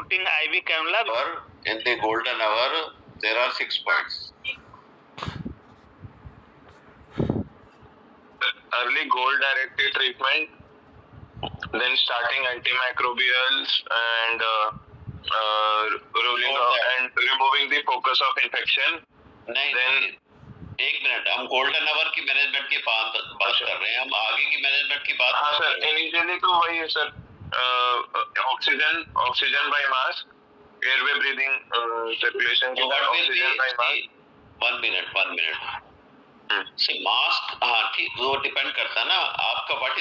putting IV cannula. In the golden hour, there are 6 points. Early goal-directed treatment, then starting antimicrobials and ruling out and removing the focus of infection. नहीं, एक minute, हम golden hour की management की बात कर रहे हैं, हम आगे की मैनेजमेंट की बात। हाँ सर, इनिशियली तो वही है sir, oxygen by mask, airway breathing circulation की ऑक्सीजन बाय मास्क। 1 मिनट से मास्क, हाँ ठीक, वो डिपेंड करता है ना आपका what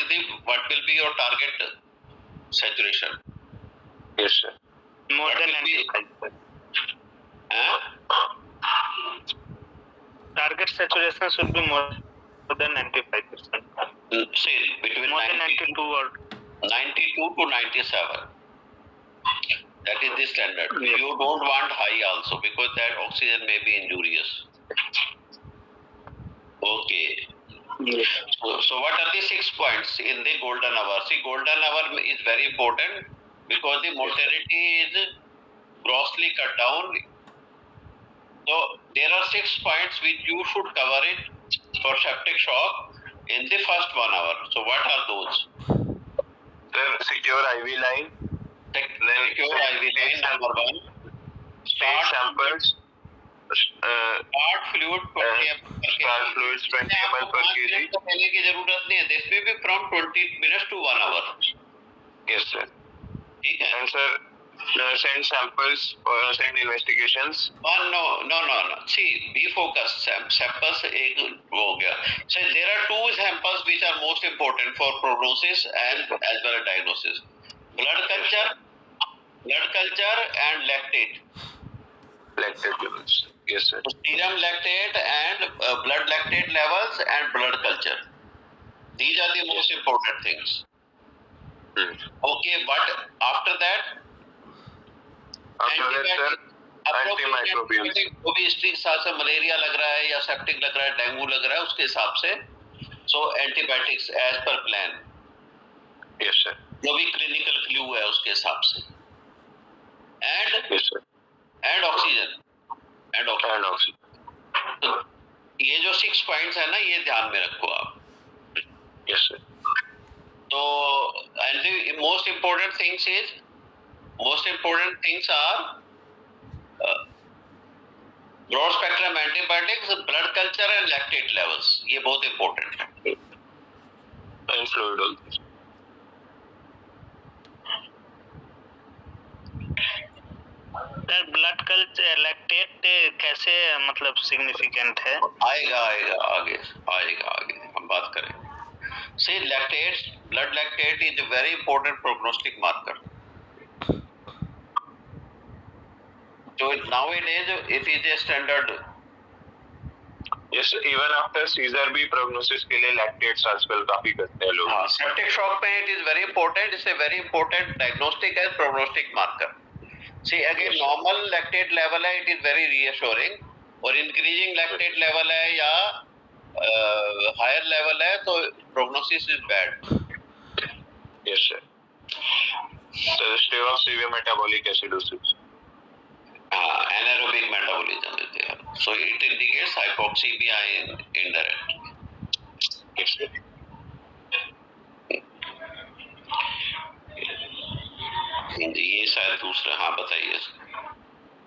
will be your target saturation. Yes sir, more than 95%. Target saturation should be more than 95%. See, between more than 92 or 92 to 97. That is the standard. Yes. You don't want high also because that oxygen may be injurious. Okay. yes. So what are the 6 points in the golden hour? See, golden hour is very important because the mortality is grossly cut down. So there are 6 points which you should cover it for septic shock in the first 1 hour. So what are those? Sir, secure IV line. Then secure IV line number 1. Take samples. Start fluid 20 ml Start fluids 20 ml per kg. देने की जरूरत नहीं है. This may be from 20 minutes to 1 hour. Yes sir. ठीक है. And sir, send samples or send investigations. No. See, be focused. Samples एक हो गया. So there are 2 samples which are most important for prognosis and as well as diagnosis. Blood culture and lactate. Lactate levels. Yes sir. Serum lactate and blood lactate levels and blood culture. These are the most important things. Okay, but after that? After that sir, antimicrobials. वो भी history के साथ से malaria लग रहा है या septic लग रहा है, डेंगू लग रहा है, उसके हिसाब से so antibiotics as per plan. Yes sir. जो भी क्लिनिकल फ्लू है उसके हिसाब से एंड ऑक्सीजन। तो ये जो 6 पॉइंट्स है ना, ये ध्यान में रखो आप। Yes sir. तो and the most important things are broad spectrum antibiotics, blood culture and lactate levels. ये बहुत important है। And fluid also. Blood culture lactate कैसे मतलब सिग्निफिकेंट है? आएगा आगे हम बात करेंगे। See, blood lactate is a very important prognostic marker. So nowadays it is a standard. Yes, even after seizure भी prognosis के लिए lactates आजकल काफी करते हैं लोग। हाँ, septic shock में it is very important. It's a very important diagnostic and prognostic marker. See, again, normal lactate level है, it is very reassuring. और increasing lactate level है या higher level है, तो prognosis is bad. Yes sir. Suggestive of severe metabolic acidosis. Anaerobic metabolism is there. So it indicates hypoxemia in indirect. Yes sir. ये शायद दूसरा, हाँ बताइए।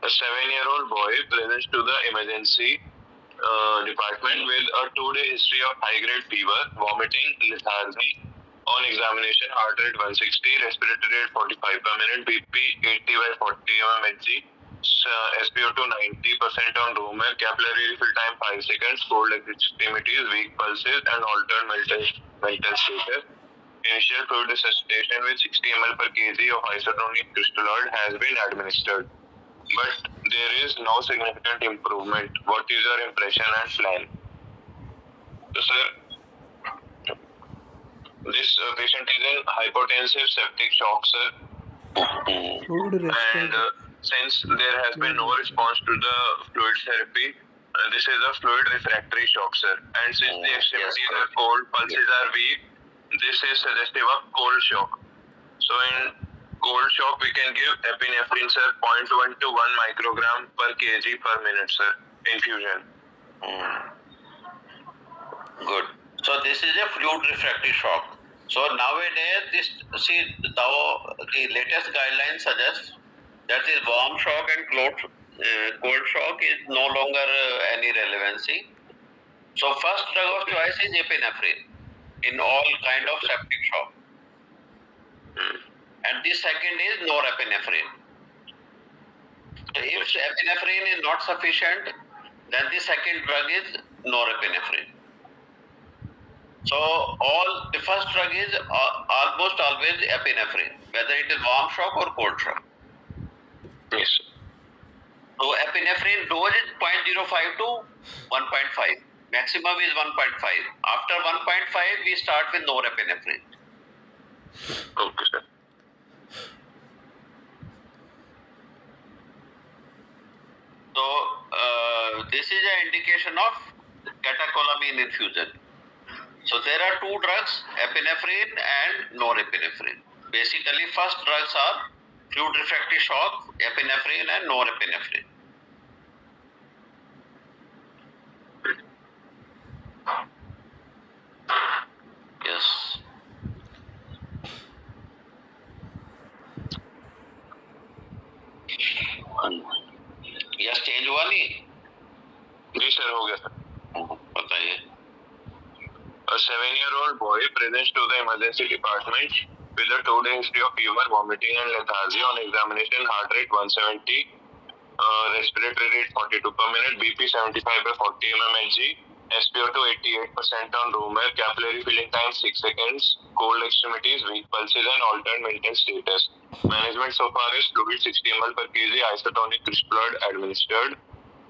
A 7-year-old boy presents to the emergency department with a 2-day history of high-grade fever, vomiting, lethargy. On examination, heart rate 160, respiratory rate 45 per minute, BP 80/40 mmHg, SpO2 90% on room air, capillary refill time 5 seconds, cold extremities, weak pulses, and altered mental status. Initial fluid resuscitation with 60 ml per kg of isotonic crystalloid has been administered, but there is no significant improvement. What is your impression and plan? So, sir, this patient is in hypotensive septic shock, sir, and since there has been no response to the fluid therapy, this is a fluid refractory shock, sir, and since the extremities are cold, pulses are weak, this is suggestive of cold shock. So in cold shock, we can give epinephrine, sir, 0.1 to 1 microgram per kg per minute, sir, infusion. Good. So this is a fluid refractory shock. So nowadays, the latest guidelines suggest that is warm shock and cold shock is no longer any relevancy. So first drug of choice is epinephrine in all kind of septic shock. And the second is norepinephrine. So if epinephrine is not sufficient, then the second drug is norepinephrine. So the first drug is almost always epinephrine, whether it is warm shock or cold shock. Yes. So epinephrine dose is 0.05 to 1.5. Maximum is 1.5. After 1.5, we start with norepinephrine. Okay, sir. So this is an indication of catecholamine infusion. So there are two drugs, epinephrine and norepinephrine. Basically, first drugs are fluid refractory shock, epinephrine and norepinephrine. Yes. Yes change हुआ नहीं? जी sir, हो गया sir. बताइए. A 7-year-old boy presents to the emergency department with a 2-day history of fever, vomiting and lethargy. On examination, heart rate 170, respiratory rate 42 per minute, BP 75 by 40 mmHg, SpO2 88% on room air, capillary filling time 6 seconds, cold extremities, weak pulses and altered maintenance status. Management so far is fluid 60 ml per kg, isotonic rich blood administered,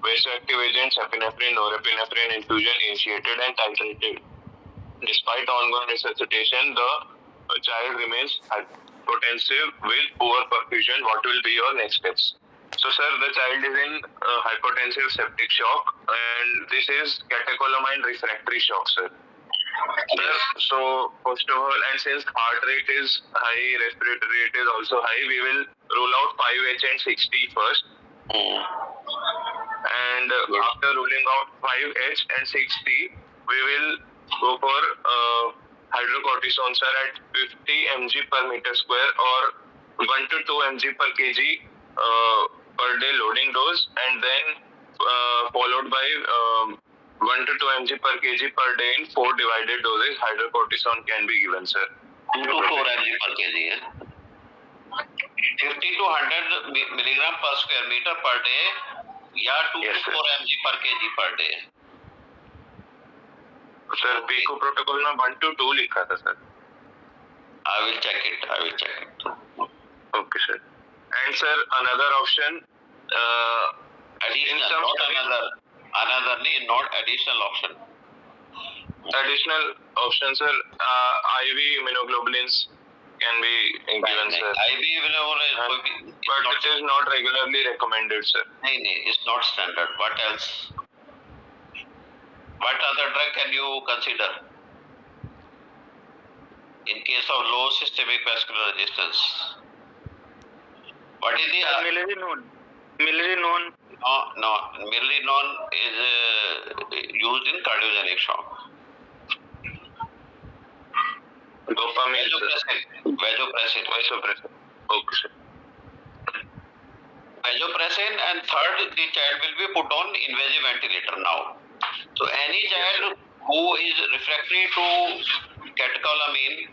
vasoactive agents, epinephrine, norepinephrine infusion initiated and titrated. Despite ongoing resuscitation, the child remains hypotensive with poor perfusion. What will be your next steps? So, sir, the child is in hypotensive septic shock, and this is catecholamine refractory shock, sir. Sir, so first of all, and since heart rate is high, respiratory rate is also high, we will rule out 5H and 60 first. And after ruling out 5H and 60, we will go for hydrocortisone, sir, at 50 mg per meter square or 1 to 2 mg per kg per day loading dose, and then followed by 1 to 2 mg per kg per day in 4 divided doses. Hydrocortisone can be given, sir. 2 to 4 mg per kg. 50 to 100 milligram per square meter per day, या 2 to 4 mg per kg per day. Sir, PICO protocol में 1 to 2 लिखा था, sir. I will check it. Okay, sir. And sir, another option. Additional, not additional option. Additional option, sir. IV immunoglobulins can be given, sir. IV immunoglobulin, but it is not regularly recommended, sir. No, it's not standard. What else? What other drug can you consider in case of low systemic vascular resistance? What is the Milrinone. Milrinone. No. Milrinone is used in cardiogenic shock. Dopamine. Vasopressin. Okay, sir. Vasopressin, and third, the child will be put on invasive ventilator now. So any child who is refractory to catecholamine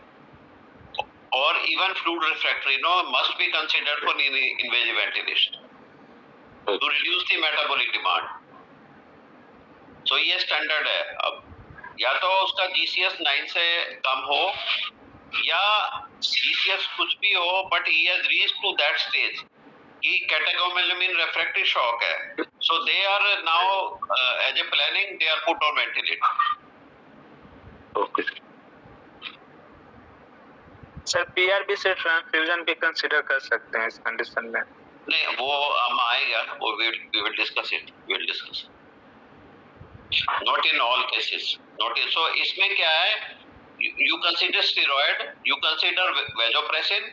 or even fluid refractory, must be considered for invasive ventilation to reduce the metabolic demand. So ये standard है. अब या तो उसका GCS 9 से कम हो या GCS कुछ भी हो, but he has reached to that stage कि catecholamine refractory shock है. So they are now as a planning, they are put on ventilator. Okay. Sir PRB से ट्रांसफ्यूजन भी कंसीडर कर सकते हैं इस कंडीशन में? नहीं, वो हम आएगा, वो we will discuss it. Not in all cases. So इसमें क्या है? You consider steroid, you consider vasopressin,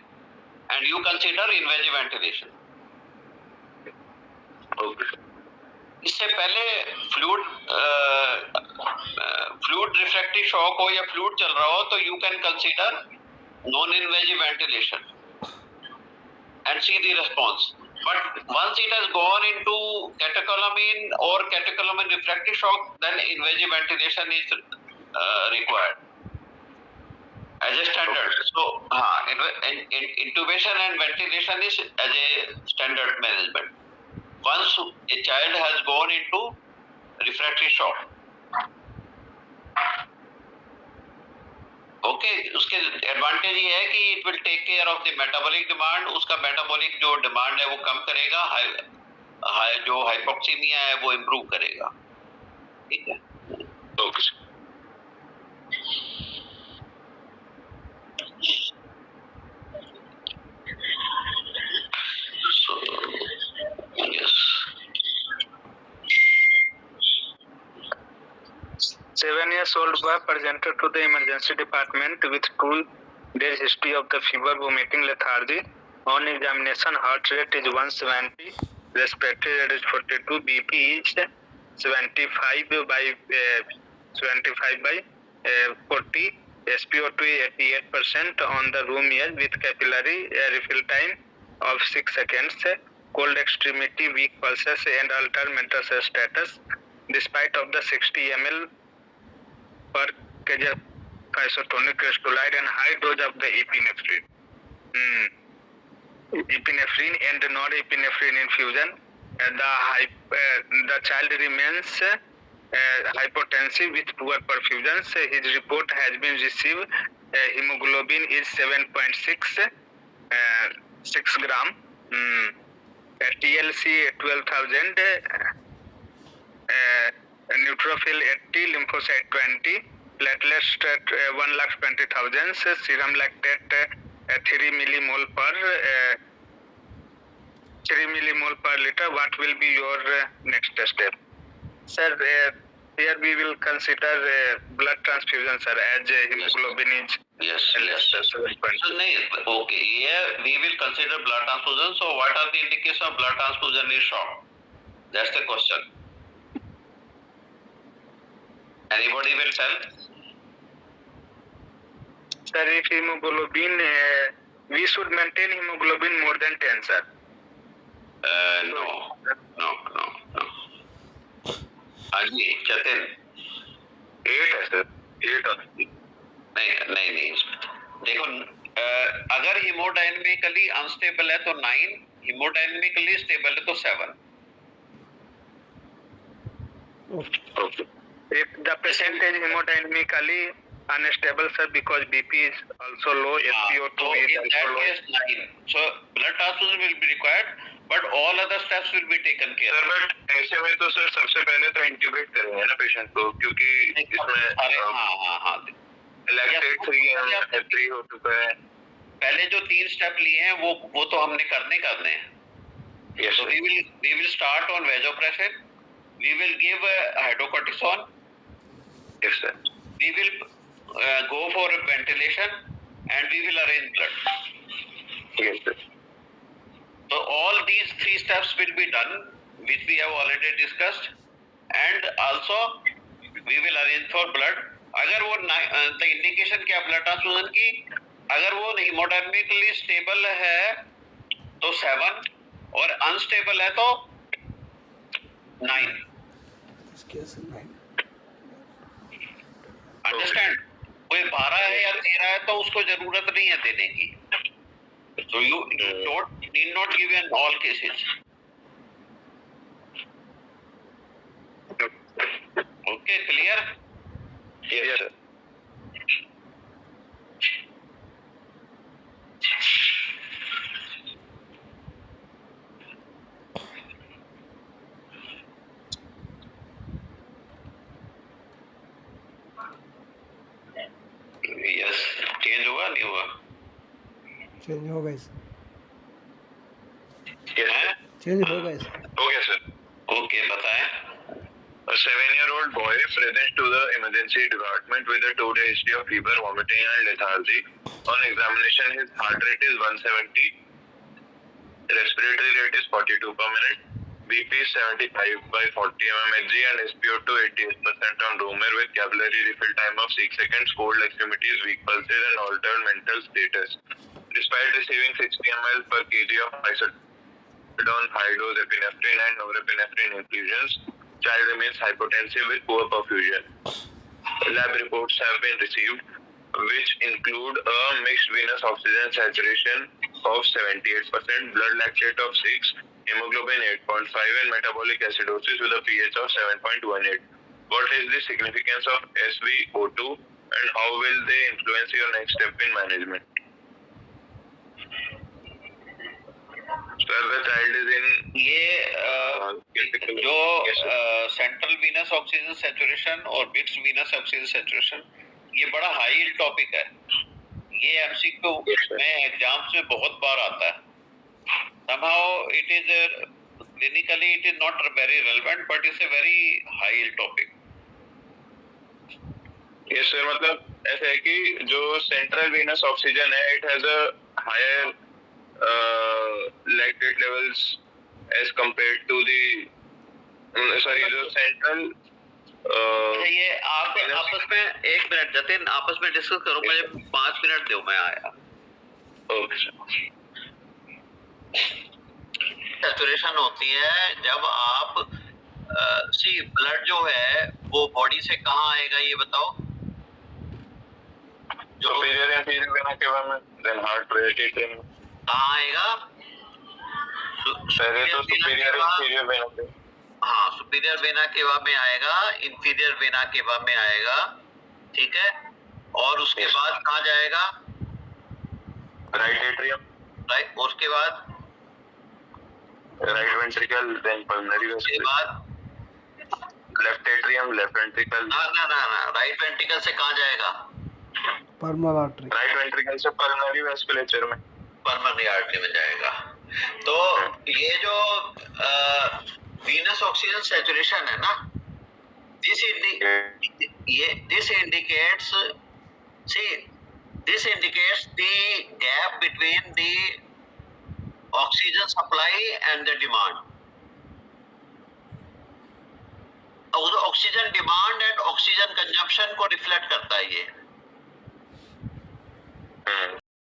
and you consider invasive ventilation. Okay. इससे पहले फ्लूइड रिफ्रैक्टिव शॉक हो या फ्लूइड चल रहा हो तो you can consider non-invasive ventilation and see the response. But once it has gone into catecholamine or catecholamine refractive shock, then invasive ventilation is required as a standard. So, intubation and ventilation is as a standard management. Once a child has gone into refractory shock, okay उसके advantage ये है कि it will take care of the metabolic demand, उसका metabolic जो demand है वो कम करेगा, जो हाइपोक्सीमिया है वो इम्प्रूव करेगा. ठीक है. Okay. So, yes. 7-year-old boy presented to the emergency department with 2 days history of the fever, vomiting, lethargy. On examination, heart rate is 170, respiratory rate is 42, BP is 75 by 40, SpO2 is 88% on the room air with capillary refill time of 6 seconds, cold extremity, weak pulses and altered mental status. Despite of the 60 ml per kg of isotonic crystolide and high dose of the epinephrine. Epinephrine and norepinephrine infusion. The child remains hypotensive with poor perfusion. His report has been received. Hemoglobin is 7.6, 6 gram. TLC 12,000. Neutrophil 80, lymphocyte 20, platelets at 1,20,000, serum lactate 3 millimole per liter. What will be your next step? Sir, here we will consider blood transfusion, sir, as hemoglobin is Yes. So, okay, here we will consider blood transfusion. So, what are the indications of blood transfusion in shock? That's the question. Anybody will tell? Sir, if hemoglobin, we should maintain hemoglobin more than 10, sir. No. Aji, Jatin. 8 है sir. 8 होती. नहीं. देखो, अगर हेमोडायनेमिकली unstable है तो 9, हेमोडायनेमिकली stable है तो 7. Okay. If the patient is hemodynamically unstable, sir, because BP is also low, SpO2 is also low. That is 9. So blood transfusion will be required, but all other steps will be taken care of. Sir but ऐसे में तो sir सबसे पहले तो intubate करेंगे ना patient को, क्योंकि इसमें लैक्टेट 3 हो चुका है. पहले जो 3 स्टेप लिए हैं वो तो हमने करने हैं. Yes. So we will start on vasopressin. We will give hydrocortisone. Yes, sir. We will go for ventilation and we will arrange blood. Yes, sir. So all these 3 steps will be done, which we have already discussed, and also we will arrange for blood. अगर वो the indication क्या blood transfusion की, अगर वो hemodynamically stable है तो 7 और unstable है तो 9. Understand? कोई 12 है या 13 है तो उसको जरूरत नहीं है देने की. So you need not give in all cases. Okay, clear? Yes, sir. Yes. Change हुआ नहीं हुआ? चेंज हो गए. Yes, sir. चेंज हो गए. हो गया सर. Okay, बताएं. A 7-year-old boy presents to the emergency department with a 2-day history of fever, vomiting and lethargy. On examination, his heart rate is 170, respiratory rate is 42 per minute, BP is 75 by 40 mmHg and SpO2 88% on room air with capillary refill time of 6 seconds, cold extremities, weak pulses and altered mental status. Despite receiving 60 ml per kg of isotretinoin, high-dose epinephrine and norepinephrine infusions, child remains hypotensive with poor perfusion. Lab reports have been received, which include a mixed venous oxygen saturation of 78%, blood lactate of 6, hemoglobin 8.5 and metabolic acidosis with a pH of 7.18. What is the significance of SvO2 and how will they influence your next step in management? Sir, the child is in ये जो central venous oxygen saturation और mixed Venus oxygen saturation ये बड़ा high topic है। ये MCQ में exams में बहुत बार आता है। somehow it is clinically it is not very relevant but it's a very high topic. Yes sir, मतलब ऐसा है कि जो सेंट्रल वीनस ऑक्सीजन है it has a higher lactate levels as compared to the sorry जो central ये आप आपस में एक मिनट जतिन आपस में डिस्कस करो, मुझे 5 मिनट दो, मैं आया। ओके। सैचुरेशन होती है जब आप सी ब्लड जो है वो बॉडी से कहाँ आएगा ये बताओ। जो सुपीरियर इंफीरियर वेना केवा में, देन हार्ट रेट कहाँ आएगा? पहले तो सुपीरियर इंफीरियर वेना के, हाँ सुपीरियर वेना केवा में आएगा, इंफीरियर वेना केवा में आएगा, ठीक है। और उसके बाद कहाँ जाएगा? राइट एट्रियम, राइट, उसके बाद right ventricle, then pulmonary vessel, उसके बाद लेफ्ट एट्रियम, लेफ्ट वेंट्रिकल। ना ना ना ना, राइट वेंट्रिकल से कहाँ जाएगा? पल्मोनरी आर्टरी, राइट वेंट्रिकल से पल्मोनरी वेस्कुलेचर में, पल्मोनरी आर्टरी में जाएगा। तो ये जो वीनस ऑक्सीजन सैचुरेशन है ना, this indicates the gap between the oxygen supply and the demand. Oxygen demand and oxygen consumption को रिफ्लेक्ट करता है ये।